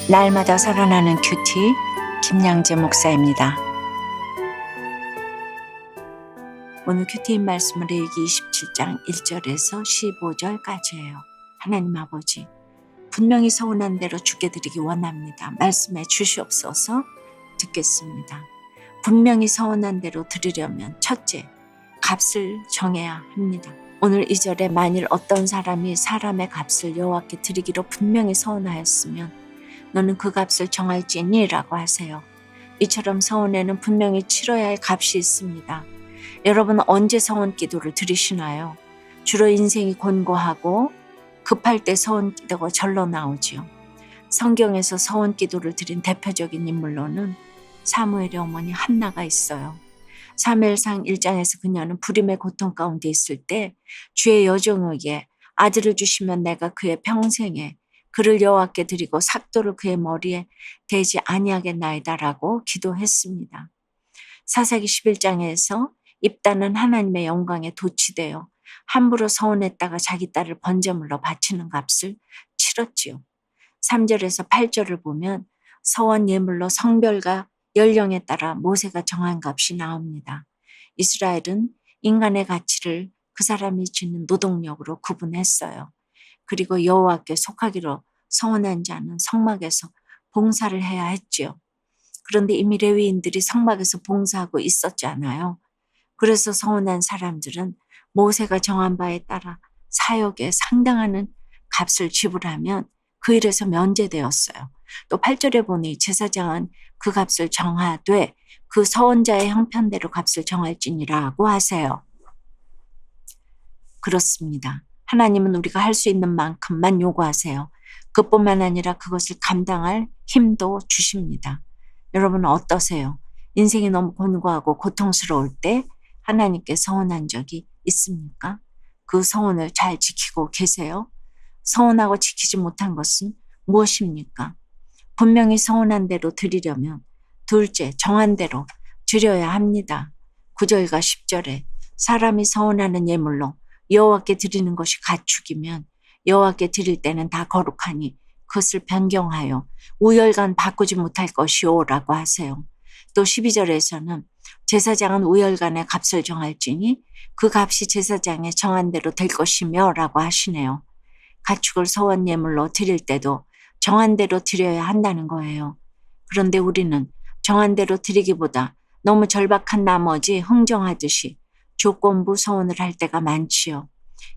날마다 살아나는 큐티 김양재 목사입니다. 오늘 큐티인 말씀은 레위기 27장 1절에서 15절까지예요. 하나님 아버지, 분명히 서운한 대로 주께 드리기 원합니다. 말씀해 주시옵소서. 듣겠습니다. 분명히 서운한 대로 드리려면 첫째, 값을 정해야 합니다. 오늘 2절에 만일 어떤 사람이 사람의 값을 여호와께 드리기로 분명히 서운하였으면 너는 그 값을 정할지니 라고 하세요. 이처럼 서원에는 분명히 치러야 할 값이 있습니다. 여러분 언제 서원 기도를 드리시나요? 주로 인생이 곤고하고 급할 때 서원 기도가 절로 나오지요. 성경에서 서원 기도를 드린 대표적인 인물로는 사무엘의 어머니 한나가 있어요. 사무엘상 1장에서 그녀는 불임의 고통 가운데 있을 때 주의 여종에게 아들을 주시면 내가 그의 평생에 그를 여호와께 드리고 삭도를 그의 머리에 대지 아니하겠나이다라고 기도했습니다. 사사기 11장에서 입다는 하나님의 영광에 도취되어 함부로 서원했다가 자기 딸을 번제물로 바치는 값을 치렀지요. 3절에서 8절을 보면 서원 예물로 성별과 연령에 따라 모세가 정한 값이 나옵니다. 이스라엘은 인간의 가치를 그 사람이 지는 노동력으로 구분했어요. 그리고 여호와께 속하기로 서원한 자는 성막에서 봉사를 해야 했지요. 그런데 이미 레위인들이 성막에서 봉사하고 있었잖아요. 그래서 서원한 사람들은 모세가 정한 바에 따라 사역에 상당한 값을 지불하면 그 일에서 면제되었어요. 또 8절에 보니 제사장은 그 값을 정하되 그 서원자의 형편대로 값을 정할지니라고 하세요. 그렇습니다. 하나님은 우리가 할 수 있는 만큼만 요구하세요. 그뿐만 아니라 그것을 감당할 힘도 주십니다. 여러분은 어떠세요? 인생이 너무 곤고하고 고통스러울 때 하나님께 서원한 적이 있습니까? 그 서원을 잘 지키고 계세요? 서원하고 지키지 못한 것은 무엇입니까? 분명히 서원한 대로 드리려면 둘째, 정한 대로 드려야 합니다. 9절과 10절에 사람이 서원하는 예물로 여호와께 드리는 것이 가축이면 여호와께 드릴 때는 다 거룩하니 그것을 변경하여 우열간 바꾸지 못할 것이오 라고 하세요. 또 12절에서는 제사장은 우열간의 값을 정할지니 그 값이 제사장의 정한 대로 될 것이며 라고 하시네요. 가축을 서원 예물로 드릴 때도 정한 대로 드려야 한다는 거예요. 그런데 우리는 정한 대로 드리기보다 너무 절박한 나머지 흥정하듯이 조건부 서원을 할 때가 많지요.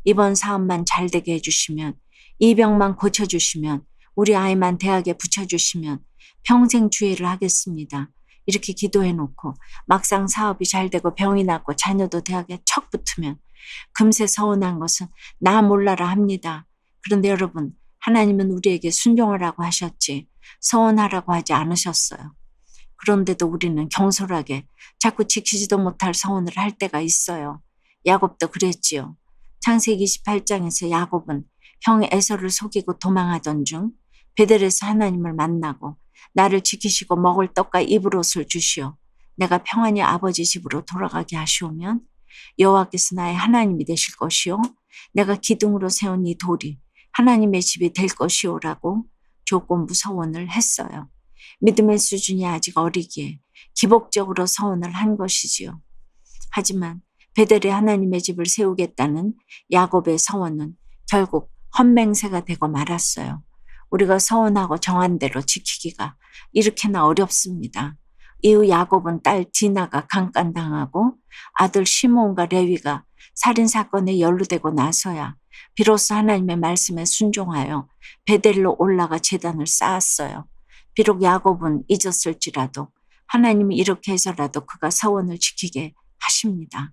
이번 사업만 잘 되게 해주시면, 이 병만 고쳐주시면, 우리 아이만 대학에 붙여주시면 평생 주의를 하겠습니다. 이렇게 기도해놓고 막상 사업이 잘 되고 병이 낫고 자녀도 대학에 척 붙으면 금세 서운한 것은 나 몰라라 합니다. 그런데 여러분, 하나님은 우리에게 순종하라고 하셨지 서운하라고 하지 않으셨어요. 그런데도 우리는 경솔하게 자꾸 지키지도 못할 서원을 할 때가 있어요. 야곱도 그랬지요. 창세기 28장에서 야곱은 형 에서를 속이고 도망하던 중 베델에서 하나님을 만나고 나를 지키시고 먹을 떡과 입을 옷을 주시오. 내가 평안히 아버지 집으로 돌아가게 하시오면 여호와께서 나의 하나님이 되실 것이요. 내가 기둥으로 세운 이 돌이 하나님의 집이 될 것이오라고 조건부 서원을 했어요. 믿음의 수준이 아직 어리기에 기복적으로 서원을 한 것이지요. 하지만 베델에 하나님의 집을 세우겠다는 야곱의 서원은 결국 헛맹세가 되고 말았어요. 우리가 서원하고 정한 대로 지키기가 이렇게나 어렵습니다. 이후 야곱은 딸 디나가 강간당하고 아들 시므온과 레위가 살인사건에 연루되고 나서야 비로소 하나님의 말씀에 순종하여 베델로 올라가 제단을 쌓았어요. 비록 야곱은 잊었을지라도 하나님이 이렇게 해서라도 그가 서원을 지키게 하십니다.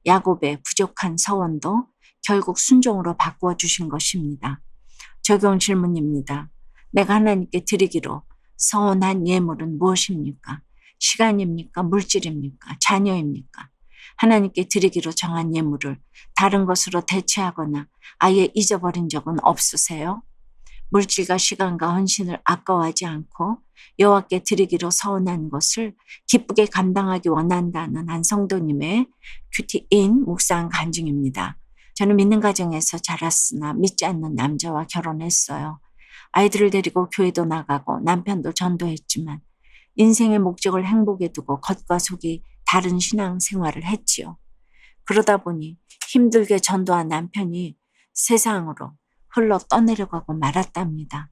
야곱의 부족한 서원도 결국 순종으로 바꾸어 주신 것입니다. 적용 질문입니다. 내가 하나님께 드리기로 서원한 예물은 무엇입니까? 시간입니까? 물질입니까? 자녀입니까? 하나님께 드리기로 정한 예물을 다른 것으로 대체하거나 아예 잊어버린 적은 없으세요? 물질과 시간과 헌신을 아까워하지 않고 여호와께 드리기로 서원한 것을 기쁘게 감당하기 원한다는 한 성도님의 큐티인 묵상 간증입니다. 저는 믿는 가정에서 자랐으나 믿지 않는 남자와 결혼했어요. 아이들을 데리고 교회도 나가고 남편도 전도했지만 인생의 목적을 행복에 두고 겉과 속이 다른 신앙생활을 했지요. 그러다 보니 힘들게 전도한 남편이 세상으로 흘러 떠내려가고 말았답니다.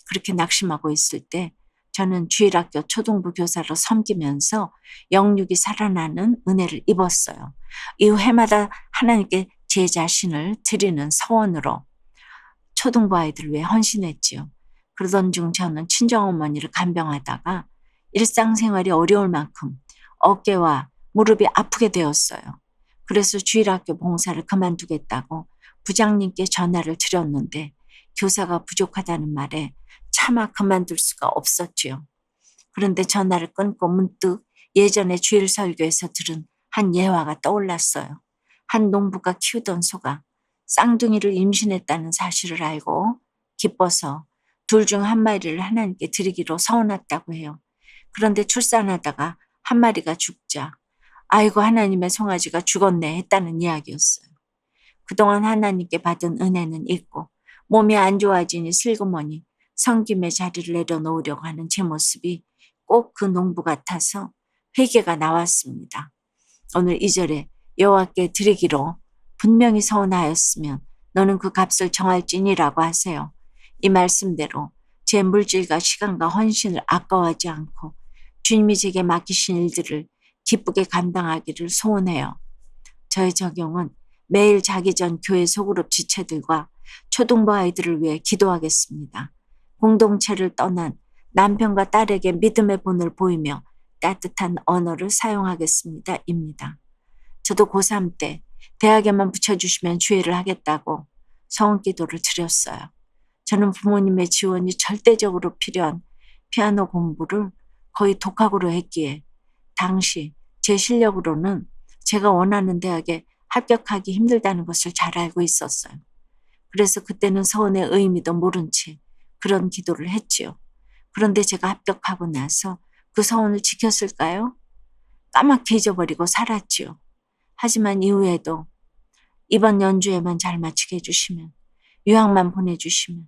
그렇게 낙심하고 있을 때 저는 주일학교 초등부 교사로 섬기면서 영육이 살아나는 은혜를 입었어요. 이후 해마다 하나님께 제 자신을 드리는 서원으로 초등부 아이들을 위해 헌신했지요. 그러던 중 저는 친정어머니를 간병하다가 일상생활이 어려울 만큼 어깨와 무릎이 아프게 되었어요. 그래서 주일학교 봉사를 그만두겠다고 부장님께 전화를 드렸는데 교사가 부족하다는 말에 차마 그만둘 수가 없었지요. 그런데 전화를 끊고 문득 예전에 주일 설교에서 들은 한 예화가 떠올랐어요. 한 농부가 키우던 소가 쌍둥이를 임신했다는 사실을 알고 기뻐서 둘 중 한 마리를 하나님께 드리기로 서원했다고 해요. 그런데 출산하다가 한 마리가 죽자 아이고 하나님의 송아지가 죽었네 했다는 이야기였어요. 그동안 하나님께 받은 은혜는 있고 몸이 안 좋아지니 슬그머니 섬김의 자리를 내려놓으려고 하는 제 모습이 꼭 그 농부 같아서 회개가 나왔습니다. 오늘 2절에 여호와께 드리기로 분명히 서원하였으면 너는 그 값을 정할지니라고 하세요. 이 말씀대로 제 물질과 시간과 헌신을 아까워하지 않고 주님이 제게 맡기신 일들을 기쁘게 감당하기를 소원해요. 저의 적용은 매일 자기 전 교회 소그룹 지체들과 초등부 아이들을 위해 기도하겠습니다. 공동체를 떠난 남편과 딸에게 믿음의 본을 보이며 따뜻한 언어를 사용하겠습니다. 입니다. 저도 고3 때 대학에만 붙여주시면 주회를 하겠다고 서원기도를 드렸어요. 저는 부모님의 지원이 절대적으로 필요한 피아노 공부를 거의 독학으로 했기에 당시 제 실력으로는 제가 원하는 대학에 합격하기 힘들다는 것을 잘 알고 있었어요. 그래서 그때는 서원의 의미도 모른 채 그런 기도를 했지요. 그런데 제가 합격하고 나서 그 서원을 지켰을까요? 까맣게 잊어버리고 살았지요. 하지만 이후에도 이번 연주에만 잘 마치게 해주시면, 유학만 보내주시면,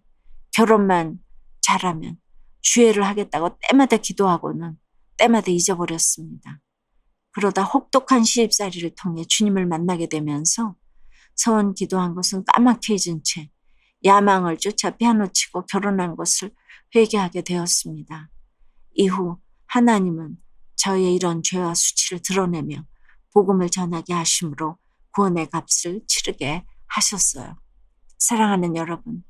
결혼만 잘하면 주회를 하겠다고 때마다 기도하고는 때마다 잊어버렸습니다. 그러다 혹독한 시집살이를 통해 주님을 만나게 되면서 서원 기도한 것은 까맣게 잊은 채 야망을 쫓아 피아노 치고 결혼한 것을 회개하게 되었습니다. 이후 하나님은 저의 이런 죄와 수치를 드러내며 복음을 전하게 하심으로 구원의 값을 치르게 하셨어요. 사랑하는 여러분,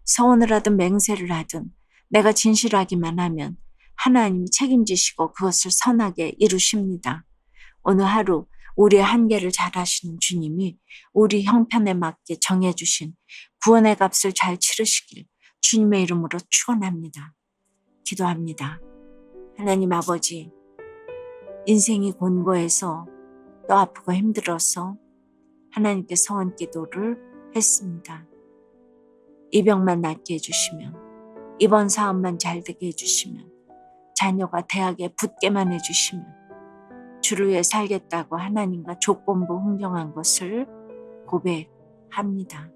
서원을 하든 맹세를 하든 내가 진실하기만 하면 하나님이 책임지시고 그것을 선하게 이루십니다. 오늘 하루 우리의 한계를 잘 아시는 주님이 우리 형편에 맞게 정해주신 구원의 값을 잘 치르시길 주님의 이름으로 축원합니다. 기도합니다. 하나님 아버지, 인생이 곤고해서 또 아프고 힘들어서 하나님께 서원 기도를 했습니다. 이 병만 낫게 해주시면, 이번 사업만 잘 되게 해주시면, 자녀가 대학에 붙게만 해주시면 주를 위해 살겠다고 하나님과 조건부 흥정한 것을 고백합니다.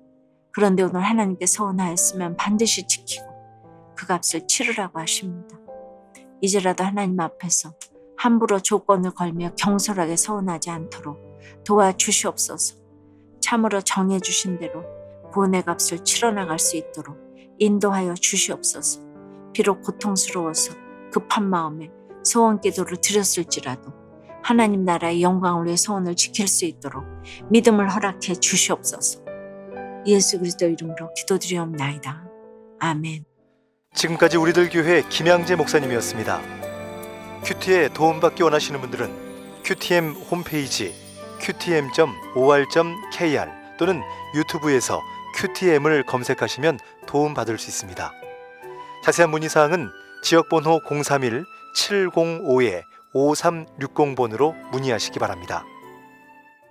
그런데 오늘 하나님께 서원하였으면 반드시 지키고 그 값을 치르라고 하십니다. 이제라도 하나님 앞에서 함부로 조건을 걸며 경솔하게 서원하지 않도록 도와주시옵소서. 참으로 정해주신 대로 구원의 값을 치러나갈 수 있도록 인도하여 주시옵소서. 비록 고통스러워서 급한 마음에 소원 기도를 드렸을지라도 하나님 나라의 영광을 위해 소원을 지킬 수 있도록 믿음을 허락해 주시옵소서. 예수 그리스도 이름으로 기도드리옵나이다. 아멘. 지금까지 우리들 교회 김양재 목사님이었습니다. 큐티에 도움받기 원하시는 분들은 큐티엠 홈페이지 qtm.or.kr 또는 유튜브에서 큐티엠을 검색하시면 도움받을 수 있습니다. 자세한 문의사항은 지역번호 031-705-5360번으로 문의하시기 바랍니다.